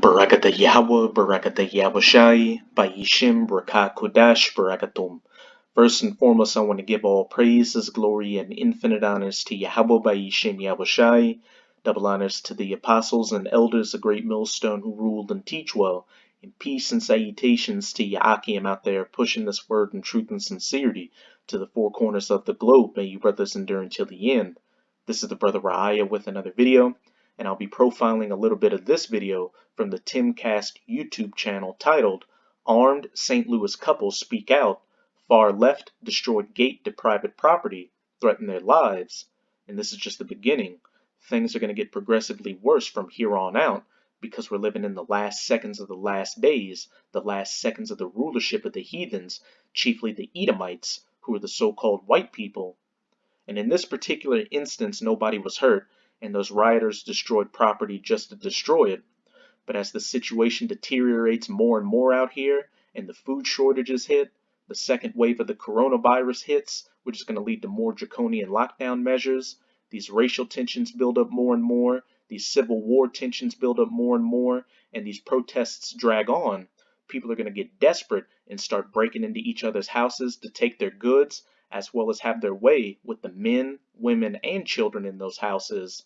Barakata Yahweh, Barakata Yahushai, Bayishim, Barakah Kodash, Barakatum. First and foremost, I want to give all praises, glory, and infinite honors to Yahweh Bayishim Yahushai. Double honors to the apostles and elders, the great millstone who ruled and teach well. And peace and salutations to Yahakim out there pushing this word in truth and sincerity to the four corners of the globe. May you brothers endure until the end. This is the brother Raya with another video, and I'll be profiling a little bit of this video from the Timcast YouTube channel titled Armed St. Louis Couple Speak Out, Far Left Destroyed Gate to Private Property, Threaten Their Lives. And this is just the beginning. Things are going to get progressively worse from here on out because we're living in the last seconds of the last days, the last seconds of the rulership of the heathens, chiefly the Edomites, who are the so-called white people. And in this particular instance, nobody was hurt, and those rioters destroyed property just to destroy it. But as the situation deteriorates more and more out here, and the food shortages hit, the second wave of the coronavirus hits, which is going to lead to more draconian lockdown measures, these racial tensions build up more and more, these civil war tensions build up more and more, and these protests drag on, people are going to get desperate and start breaking into each other's houses to take their goods, as well as have their way with the men, women, and children in those houses.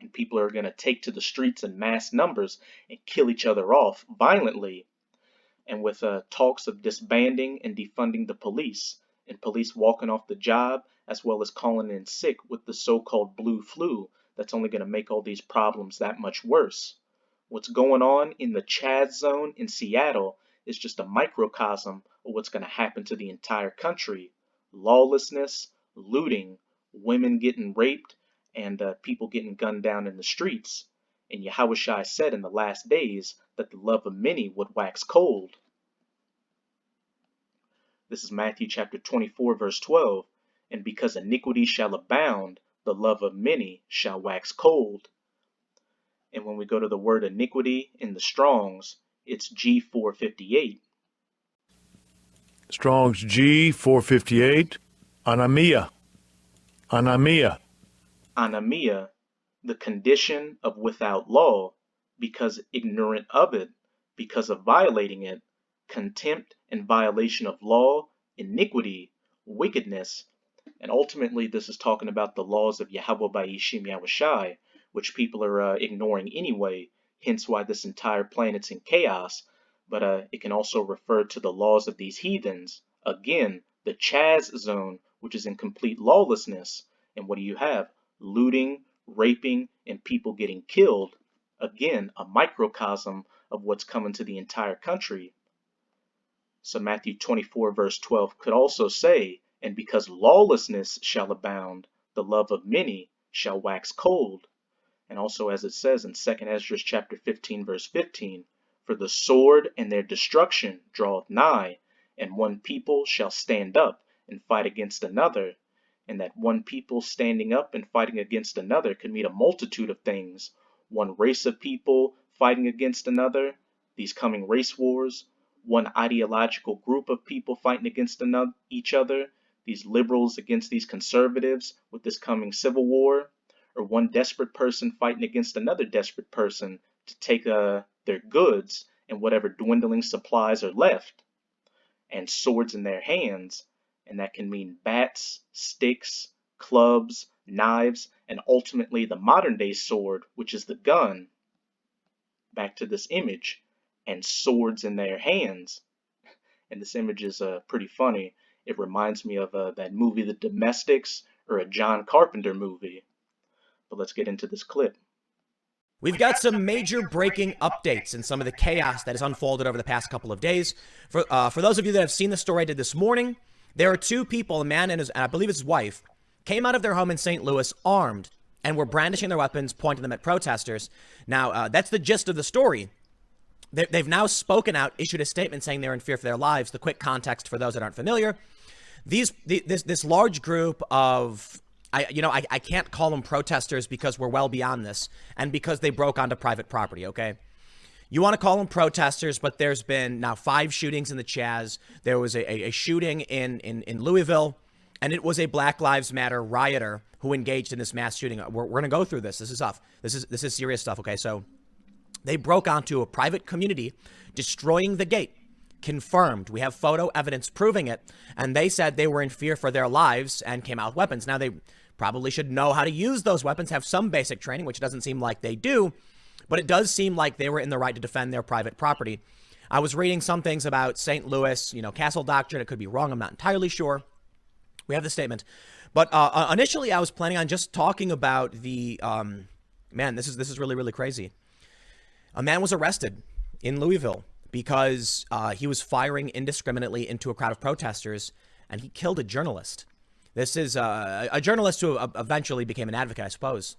And people are going to take to the streets in mass numbers and kill each other off violently. And with talks of disbanding and defunding the police, and police walking off the job, as well as calling in sick with the so-called blue flu, that's only going to make all these problems that much worse. What's going on in the Chaz zone in Seattle is just a microcosm of what's going to happen to the entire country. Lawlessness, looting, women getting raped, and people getting gunned down in the streets. And Yahushua said in the last days that the love of many would wax cold. This is Matthew chapter 24, verse 12. And because iniquity shall abound, the love of many shall wax cold. And when we go to the word iniquity in the Strongs, it's G458. Strong's G458, Anamia. Anamia, the condition of without law, because ignorant of it, because of violating it, contempt and violation of law, iniquity, wickedness. And ultimately, this is talking about the laws of Yahweh Bayishim Yahushai, which people are ignoring anyway, hence why this entire planet's in chaos. But it can also refer to the laws of these heathens. Again, the Chaz zone, which is in complete lawlessness. And what do you have? Looting, raping, and people getting killed. Again, a microcosm of what's coming to the entire country. So Matthew 24 verse 12 could also say, and because lawlessness shall abound, the love of many shall wax cold. And also as it says in 2 Esdras chapter 15 verse 15, for the sword and their destruction draweth nigh, and one people shall stand up and fight against another. And that one people standing up and fighting against another could mean a multitude of things. One race of people fighting against another, these coming race wars. One ideological group of people fighting against each other, these liberals against these conservatives with this coming civil war. Or one desperate person fighting against another desperate person to take their goods and whatever dwindling supplies are left. And swords in their hands. And that can mean bats, sticks, clubs, knives, and ultimately the modern day sword, which is the gun. Back to this image, and swords in their hands. And this image is pretty funny. It reminds me of that movie, The Domestics, or a John Carpenter movie. But let's get into this clip. We've got some major breaking updates in some of the chaos that has unfolded over the past couple of days. For those of you that have seen the story I did this morning, there are two people, a man and I believe his wife, came out of their home in St. Louis armed and were brandishing their weapons, pointing them at protesters. Now, that's the gist of the story. They've now spoken out, issued a statement saying they're in fear for their lives. The quick context for those that aren't familiar, this large group of, I can't call them protesters because we're well beyond this and because they broke onto private property, okay? You want to call them protesters, but there's been now 5 shootings in the Chaz. There was a shooting in Louisville, and it was a Black Lives Matter rioter who engaged in this mass shooting. We're going to go through this. This is tough. This is serious stuff, okay? So They broke onto a private community, destroying the gate. Confirmed. We have photo evidence proving it. And they said they were in fear for their lives and came out with weapons. Now, they probably should know how to use those weapons, have some basic training, which doesn't seem like they do. But it does seem like they were in the right to defend their private property. I was reading some things about St. Louis, castle doctrine. It could be wrong. I'm not entirely sure. We have the statement. But initially, I was planning on just talking about the, this is really, really crazy. A man was arrested in Louisville because he was firing indiscriminately into a crowd of protesters, and he killed a journalist. This is a journalist who eventually became an advocate, I suppose.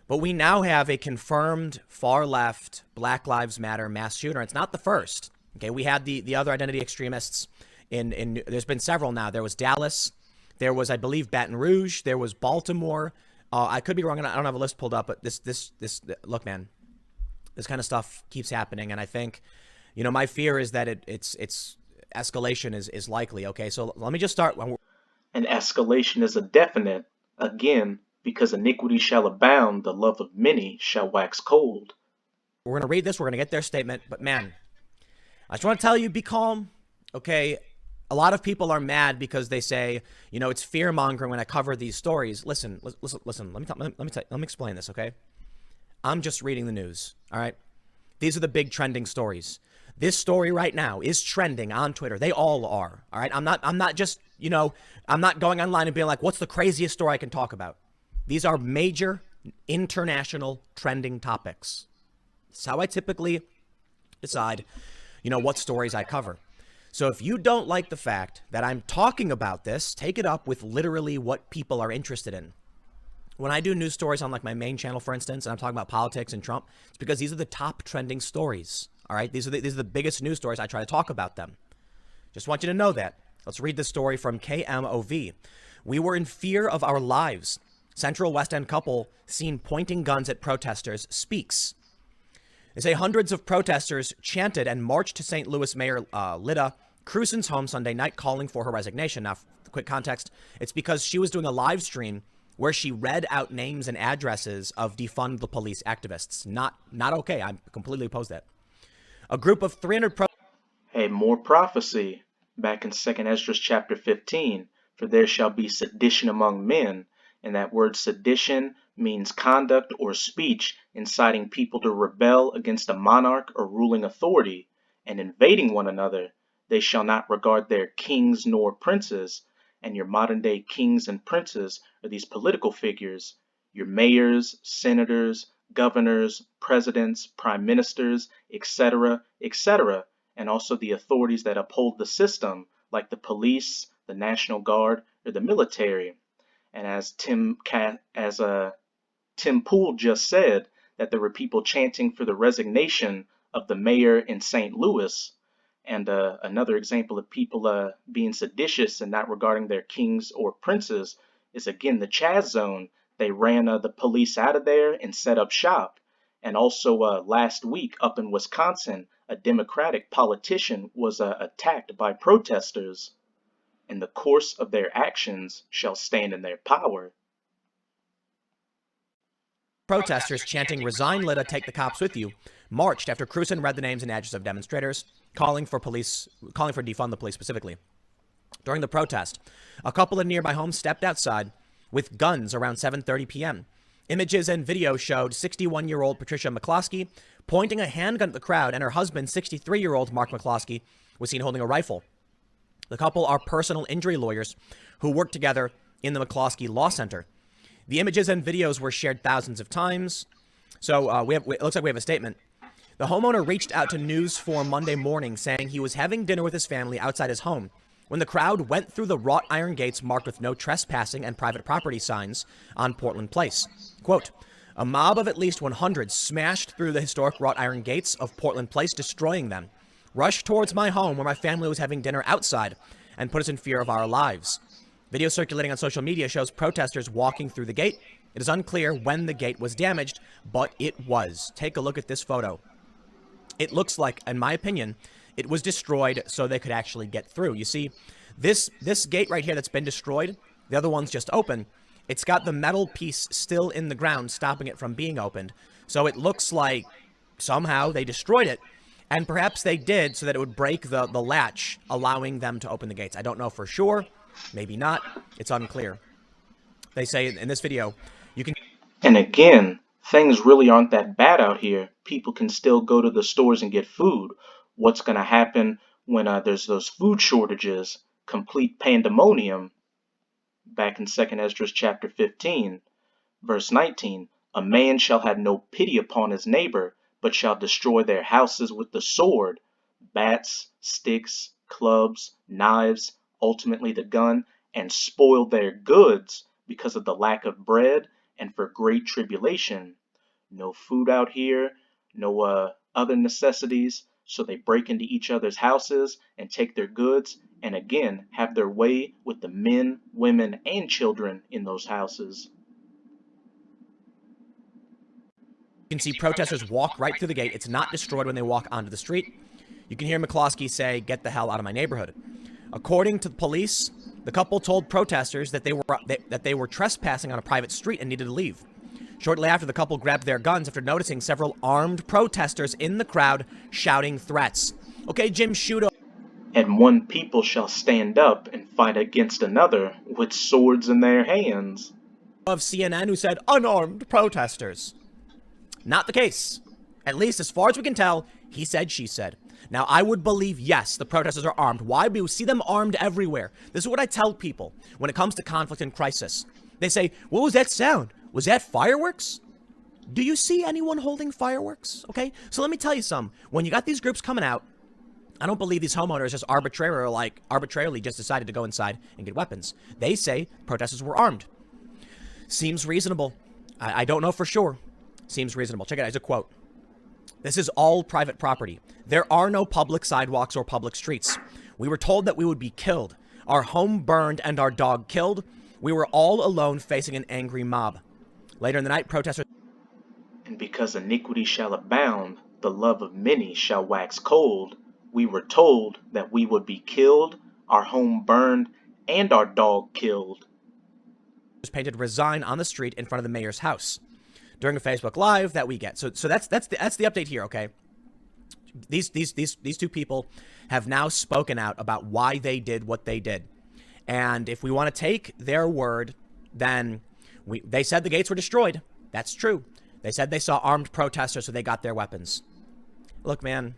But we now have a confirmed far-left Black Lives Matter mass shooter. It's not the first. Okay, we had the other identity extremists in there's been several now. There was Dallas. There was, I believe, Baton Rouge. There was Baltimore. I could be wrong, and I don't have a list pulled up, but this look, man, this kind of stuff keeps happening, and I think, my fear is that it's escalation is likely. Okay, so let me just start. And escalation is a definite, again, because iniquity shall abound, the love of many shall wax cold. We're going to read this. We're going to get their statement. But man, I just want to tell you, be calm. Okay. A lot of people are mad because they say, it's fear mongering when I cover these stories. Listen. Let me explain this. Okay. I'm just reading the news. All right. These are the big trending stories. This story right now is trending on Twitter. They all are. All right. I'm not just, I'm not going online and being like, what's the craziest story I can talk about? These are major international trending topics. It's how I typically decide, what stories I cover. So if you don't like the fact that I'm talking about this, take it up with literally what people are interested in. When I do news stories on like my main channel, for instance, and I'm talking about politics and Trump, it's because these are the top trending stories. All right. These are the biggest news stories. I try to talk about them. Just want you to know that. Let's read this story from KMOV. We were in fear of our lives. Central West End couple seen pointing guns at protesters speaks. They say hundreds of protesters chanted and marched to St. Louis Mayor Lyda Crewson's home Sunday night calling for her resignation. Now, quick context, it's because she was doing a live stream where she read out names and addresses of defund the police activists. Not okay. I completely oppose that. A group of 300 Hey, more prophecy. Back in 2 Esdras chapter 15, for there shall be sedition among men. And that word sedition means conduct or speech inciting people to rebel against a monarch or ruling authority and invading one another. They shall not regard their kings nor princes. And your modern day kings and princes are these political figures, your mayors, senators, governors, presidents, prime ministers, etc., etc., and also the authorities that uphold the system, like the police, the National Guard, or the military. And as Tim Poole just said, that there were people chanting for the resignation of the mayor in St. Louis. And another example of people being seditious and not regarding their kings or princes is, again, the Chaz Zone. They ran the police out of there and set up shop. And also last week up in Wisconsin, a Democratic politician was attacked by protesters. And the course of their actions shall stand in their power. Protesters chanting "Resign, Lyda, take the cops with you" marched after Crewson read the names and addresses of demonstrators, calling for defund the police specifically. During the protest, a couple in nearby homes stepped outside with guns around 7:30 p.m. Images and video showed 61-year-old Patricia McCloskey pointing a handgun at the crowd, and her husband, 63-year-old Mark McCloskey, was seen holding a rifle. The couple are personal injury lawyers who work together in the McCloskey Law Center. The images and videos were shared thousands of times. So it looks like we have a statement. The homeowner reached out to News 4 Monday morning saying he was having dinner with his family outside his home when the crowd went through the wrought iron gates marked with no trespassing and private property signs on Portland Place. Quote, a mob of at least 100 smashed through the historic wrought iron gates of Portland Place, destroying them, rushed towards my home where my family was having dinner outside, and put us in fear of our lives. Video circulating on social media shows protesters walking through the gate. It is unclear when the gate was damaged, but it was. Take a look at this photo. It looks like, in my opinion, it was destroyed so they could actually get through. You see, this gate right here that's been destroyed, the other one's just open. It's got the metal piece still in the ground, stopping it from being opened. So it looks like somehow they destroyed it. And perhaps they did so that it would break the latch, allowing them to open the gates. I don't know for sure. Maybe not. It's unclear. They say in this video, you can... And again, things really aren't that bad out here. People can still go to the stores and get food. What's going to happen when there's those food shortages, complete pandemonium? Back in 2nd Esdras chapter 15, verse 19, a man shall have no pity upon his neighbor, but shall destroy their houses with the sword, bats, sticks, clubs, knives, ultimately the gun, and spoil their goods because of the lack of bread and for great tribulation. No food out here, no other necessities, so they break into each other's houses and take their goods, and again have their way with the men, women, and children in those houses. You can see protesters walk right through the gate. It's not destroyed when they walk onto the street. You can hear McCloskey say, "Get the hell out of my neighborhood." According to the police, the couple told protesters that they were trespassing on a private street and needed to leave. Shortly after, the couple grabbed their guns after noticing several armed protesters in the crowd shouting threats. Okay, Jim Sciutto. And one people shall stand up and fight against another with swords in their hands. Of CNN, who said unarmed protesters. Not the case. At least as far as we can tell, he said, she said. Now, I would believe, yes, the protesters are armed. Why? We see them armed everywhere. This is what I tell people when it comes to conflict and crisis. They say, what was that sound? Was that fireworks? Do you see anyone holding fireworks? Okay, so let me tell you something. When you got these groups coming out, I don't believe these homeowners just arbitrarily just decided to go inside and get weapons. They say protesters were armed. Seems reasonable. I don't know for sure. Seems reasonable. Check it out. Here's a quote. This is all private property. There are no public sidewalks or public streets. We were told that we would be killed. Our home burned and our dog killed. We were all alone facing an angry mob. Later in the night, protesters... And because iniquity shall abound, the love of many shall wax cold. We were told that we would be killed, our home burned, and our dog killed. Painted resign on the street in front of the mayor's house during a Facebook Live that we get. So that's the update here, okay? These two people have now spoken out about why they did what they did. And if we want to take their word, then they said the gates were destroyed. That's true. They said they saw armed protesters, so they got their weapons. Look, man,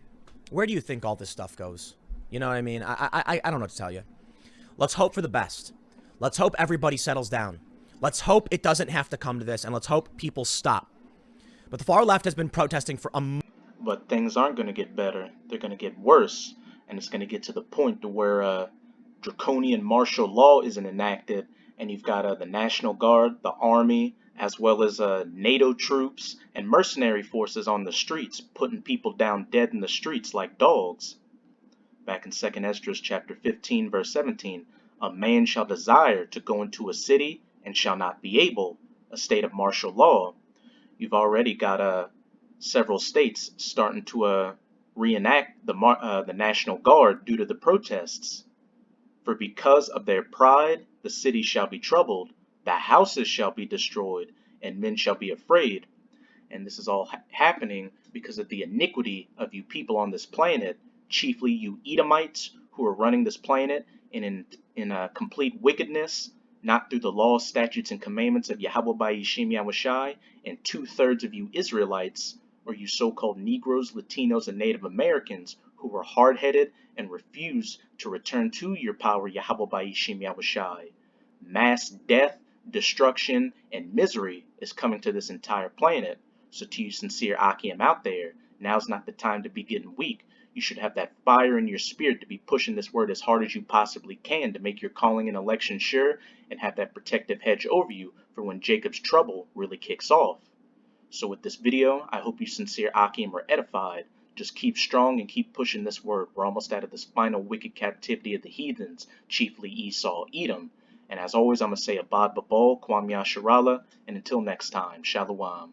where do you think all this stuff goes? You know what I mean? I don't know what to tell you. Let's hope for the best. Let's hope everybody settles down. Let's hope it doesn't have to come to this, and let's hope people stop. But the far left has been protesting for a month. But things aren't going to get better. They're going to get worse, and it's going to get to the point to where draconian martial law isn't enacted, and you've got the National Guard, the Army, as well as NATO troops and mercenary forces on the streets, putting people down dead in the streets like dogs. Back in 2nd Esdras chapter 15, verse 17, a man shall desire to go into a city and shall not be able, a state of martial law. You've already got several states starting to reenact the National Guard due to the protests. For because of their pride, the city shall be troubled, the houses shall be destroyed, and men shall be afraid. And this is all happening because of the iniquity of you people on this planet, chiefly you Edomites who are running this planet in complete wickedness, not through the laws, statutes, and commandments of Yahweh Ba'Yishim Yahushai, and 2/3 of you Israelites, or you so-called Negroes, Latinos, and Native Americans, who are hard-headed and refuse to return to your power, Yahweh Ba'Yishim Yahushai. Mass death, destruction, and misery is coming to this entire planet. So to you sincere Akim out there, now's not the time to be getting weak. You should have that fire in your spirit to be pushing this word as hard as you possibly can to make your calling and election sure, and have that protective hedge over you for when Jacob's trouble really kicks off. So with this video, I hope you sincere Akim are edified. Just keep strong and keep pushing this word. We're almost out of this final wicked captivity of the heathens, chiefly Esau, Edom. And as always, I'm going to say Abad Babal, Kwam Yasharala, and until next time, Shalom.